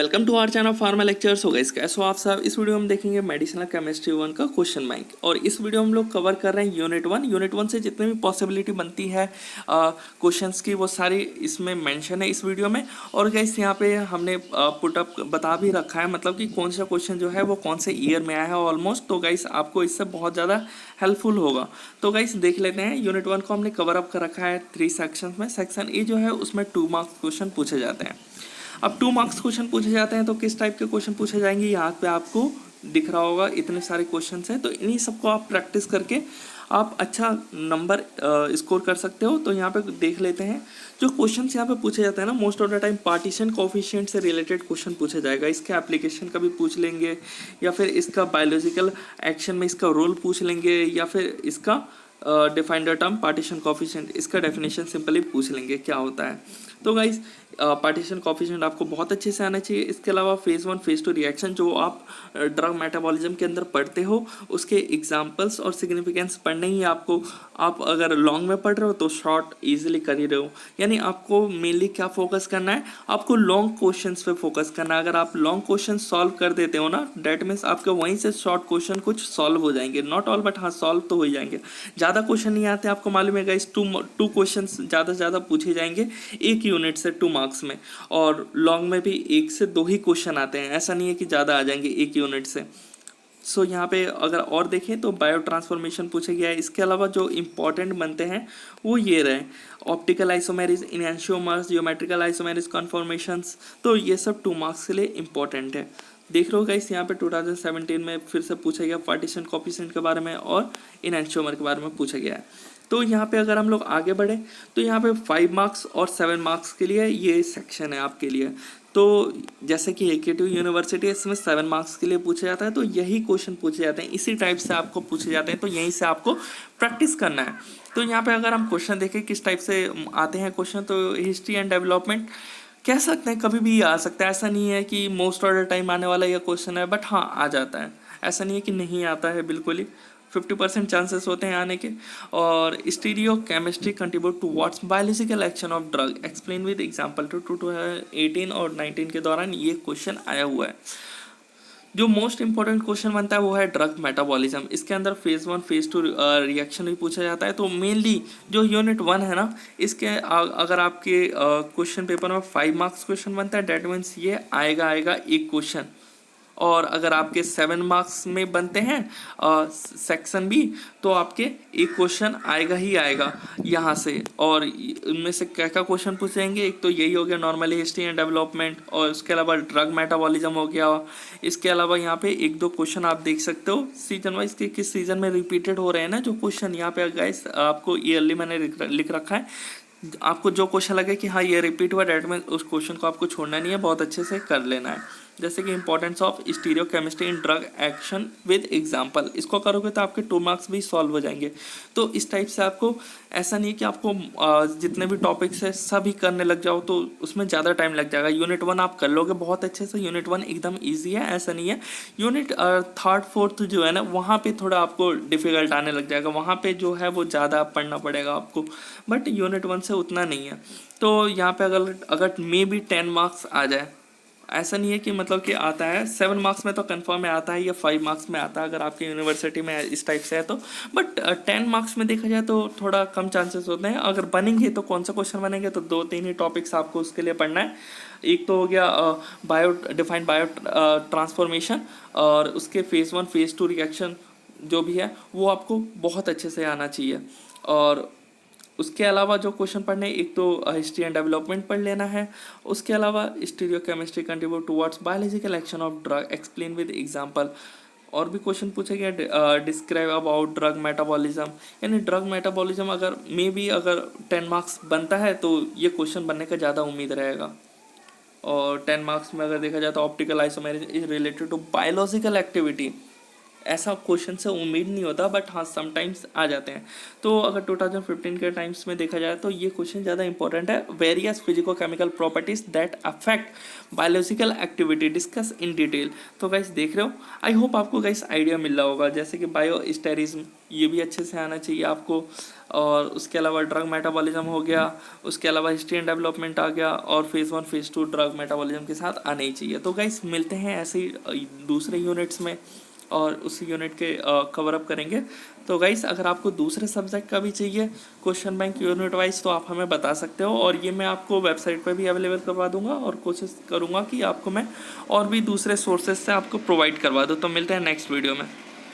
Welcome to our channel pharma lectures. हो guys, कैसे हो आप सब। इस वीडियो में देखेंगे मेडिसिनल केमिस्ट्री 1 का क्वेश्चन बैंक। और इस वीडियो में हम लोग कवर कर रहे हैं यूनिट 1 से जितनी भी पॉसिबिलिटी बनती है क्वेश्चंस की, वो सारी इसमें मेंशन है इस वीडियो में। और गाइस यहाँ पे हमने पुटअप बता भी रखा है, मतलब कि कौन सा क्वेश्चन जो है वो कौन से ईयर में आया है ऑलमोस्ट। तो गाइस आपको इससे बहुत ज़्यादा हेल्पफुल होगा। तो गाइस देख लेते हैं, यूनिट 1 को हमने कवर अप कर रखा है 3 सेक्शंस में। सेक्शन ए जो है उसमें 2 मार्क्स क्वेश्चन पूछे जाते हैं। अब 2 मार्क्स क्वेश्चन पूछे जाते हैं तो किस टाइप के क्वेश्चन पूछे जाएंगे, यहाँ पे आपको दिख रहा होगा इतने सारे क्वेश्चंस हैं। तो इन्हीं सबको आप प्रैक्टिस करके आप अच्छा नंबर स्कोर कर सकते हो। तो यहाँ पे देख लेते हैं जो क्वेश्चंस यहाँ पे पूछे जाते हैं ना, most of the time partition coefficient से रिलेटेड क्वेश्चन पूछा जाएगा। इसके एप्लीकेशन का भी पूछ लेंगे, या फिर इसका बायोलॉजिकल एक्शन में इसका रोल पूछ लेंगे, या फिर इसका define the term partition coefficient, इसका डेफिनेशन सिंपली पूछ लेंगे क्या होता है। तो गाइस पार्टीशन कोफिशिएंट आपको बहुत अच्छे से आना चाहिए। इसके अलावा फेज़ 1 फेज़ 2 रिएक्शन जो आप ड्रग मेटाबॉलिज्म के अंदर पढ़ते हो, उसके एग्जांपल्स और सिग्निफिकेंस पढ़ने ही आपको। आप अगर लॉन्ग में पढ़ रहे हो तो शॉर्ट इजीली कर ही रहे हो। यानी आपको मेनली क्या फोकस करना है, आपको लॉन्ग क्वेश्चंस पे फोकस करना है। अगर आप लॉन्ग क्वेश्चन सॉल्व कर देते हो ना, डेट मीन्स आपके वहीं से शॉर्ट क्वेश्चन कुछ सॉल्व हो जाएंगे। नॉट ऑल बट हाँ, सॉल्व तो हो ही जाएंगे। ज़्यादा क्वेश्चन नहीं आते, आपको मालूम है गाइस। टू क्वेश्चन ज़्यादा से ज़्यादा पूछे जाएंगे एक यूनिट से 2 मार्क्स में। और लॉन्ग में भी 1 से 2 ही क्वेश्चन आते हैं, ऐसा नहीं है कि ज़्यादा आ जाएंगे एक यूनिट से। सो यहाँ पे अगर और देखें तो बायो ट्रांसफॉर्मेशन पूछा गया है। इसके अलावा जो इंपॉर्टेंट बनते हैं वो ये रहे, ऑप्टिकल आइसोमेरिज, इनैंशियोमर्स, जियोमेट्रिकल आइसोमेरिज कन्फॉर्मेशंस। तो ये सब 2 मार्क्स के लिए इंपॉर्टेंट है। देख लो गाइस, यहाँ पे 2017 में फिर से पूछा गया पार्टीशन कोफिशिएंट के बारे में और इनैंशियोमर के बारे में पूछा गया है। तो यहाँ पे अगर हम लोग आगे बढ़े तो यहाँ पे 5 मार्क्स और 7 मार्क्स के लिए ये सेक्शन है आपके लिए। तो जैसे कि एकेटिव यूनिवर्सिटी है, इसमें 7 मार्क्स के लिए पूछा जाता है। तो यही क्वेश्चन पूछे जाते हैं, इसी टाइप से आपको पूछे जाते हैं। तो यहीं से आपको प्रैक्टिस करना है। तो यहाँ पे अगर हम क्वेश्चन देखें किस टाइप से आते हैं क्वेश्चन, तो हिस्ट्री एंड डेवलपमेंट कह सकते हैं कभी भी आ सकता है। ऐसा नहीं है कि मोस्ट ऑफ द टाइम आने वाला यह क्वेश्चन है, बट हाँ आ जाता है। ऐसा नहीं है कि नहीं आता है, बिल्कुल ही 50% चांसेस होते हैं आने के। और stereo chemistry contribute to what's biological action of drug explain with example. To 2018 और 19 के दौरान ये क्वेश्चन आया हुआ है। जो मोस्ट इंपॉर्टेंट क्वेश्चन बनता है वो है ड्रग मेटाबॉलिज्म। इसके अंदर फेज़ 1 फेज़ 2 रिएक्शन भी पूछा जाता है। तो मेनली जो यूनिट 1 है ना, इसके अगर आपके क्वेश्चन पेपर में 5 मार्क्स क्वेश्चन बनता है, डेट मीन्स ये आएगा एक क्वेश्चन। और अगर आपके 7 मार्क्स में बनते हैं सेक्शन बी, तो आपके एक क्वेश्चन आएगा ही आएगा यहाँ से। और उनमें से क्या क्या क्वेश्चन पूछेंगे, एक तो यही हो गया नॉर्मली हिस्ट्री एंड डेवलपमेंट, और उसके अलावा ड्रग मेटाबॉलिज्म हो गया। इसके अलावा यहाँ पे 1-2 क्वेश्चन आप देख सकते हो सीजन वाइज के किस सीजन में रिपीटेड हो रहे हैं ना जो क्वेश्चन। यहाँ पे गाइस आपको ईयरली मैंने लिख रखा है। आपको जो क्वेश्चन लगे कि हाँ ये रिपीट हुआ, डेट में उस क्वेश्चन को आपको छोड़ना नहीं है, बहुत अच्छे से कर लेना है। जैसे कि importance of stereo chemistry in drug action with example, इसको करोगे तो आपके 2 मार्क्स भी सॉल्व हो जाएंगे। तो इस टाइप से आपको, ऐसा नहीं कि आपको जितने भी टॉपिक्स है सभी करने लग जाओ तो उसमें ज़्यादा टाइम लग जाएगा। यूनिट 1 आप कर लोगे बहुत अच्छे से, यूनिट 1 एकदम ईजी है, ऐसा नहीं है। यूनिट 3rd 4th जो है ना, वहाँ पे थोड़ा आपको डिफिकल्ट आने लग जाएगा, वहाँ पे जो है वो ज़्यादा पढ़ना पड़ेगा आपको। बट यूनिट 1 से उतना नहीं है। तो यहाँ पे अगर मे बी 10 मार्क्स आ जाए, ऐसा नहीं है कि मतलब कि आता है 7 मार्क्स में तो कंफर्म है आता है, या 5 मार्क्स में आता है अगर आपकी यूनिवर्सिटी में इस टाइप से है तो। बट 10 मार्क्स में देखा जाए तो थोड़ा कम चांसेस होते हैं। अगर बनेंगे तो कौन सा क्वेश्चन बनेंगे, तो 2-3 ही टॉपिक्स आपको उसके लिए पढ़ना है। एक तो हो गया डिफाइंड बायो ट्रांसफॉर्मेशन, और उसके फेज़ 1 फेज़ 2 रिएक्शन जो भी है वो आपको बहुत अच्छे से आना चाहिए। और उसके अलावा जो क्वेश्चन पढ़ने, एक तो हिस्ट्री एंड डेवलपमेंट पढ़ लेना है। उसके अलावा stereo chemistry contribute towards biological action of drug explain with example. और भी क्वेश्चन पूछे गया, डिस्क्राइब अबाउट ड्रग मेटाबॉलिज्म। यानी ड्रग मेटाबॉलिज्म अगर मे बी अगर 10 मार्क्स बनता है तो ये क्वेश्चन बनने का ज़्यादा उम्मीद रहेगा। और 10 मार्क्स में अगर देखा जाए तो optical isomerism is related to biological activity. ऐसा क्वेश्चन से उम्मीद नहीं होता, बट हाँ समटाइम्स आ जाते हैं। तो अगर 2015 के टाइम्स में देखा जाए तो ये क्वेश्चन ज़्यादा इंपॉर्टेंट है। Various physico chemical properties that affect biological activity discuss in detail. तो गाइस देख रहे हो, आई होप आपको गाइस आइडिया मिल रहा होगा, जैसे कि बायो स्टेरिज्म, ये भी अच्छे से आना चाहिए आपको। और उसके अलावा ड्रग मेटाबॉलिज्म हो गया, उसके अलावा हिस्ट्री एंड डेवलपमेंट आ गया, और फेज़ 1 फेज़ 2 ड्रग मेटाबॉलिज्म के साथ आना ही चाहिए। तो गाइस मिलते हैं ऐसे ही दूसरे यूनिट्स में, और उस यूनिट के कवर अप करेंगे। तो गाइस अगर आपको दूसरे सब्जेक्ट का भी चाहिए क्वेश्चन बैंक यूनिट वाइज, तो आप हमें बता सकते हो, और ये मैं आपको वेबसाइट पर भी अवेलेबल करवा दूंगा, और कोशिश करूंगा कि आपको मैं और भी दूसरे सोर्सेज से आपको प्रोवाइड करवा दूँ। तो मिलते हैं नेक्स्ट वीडियो में।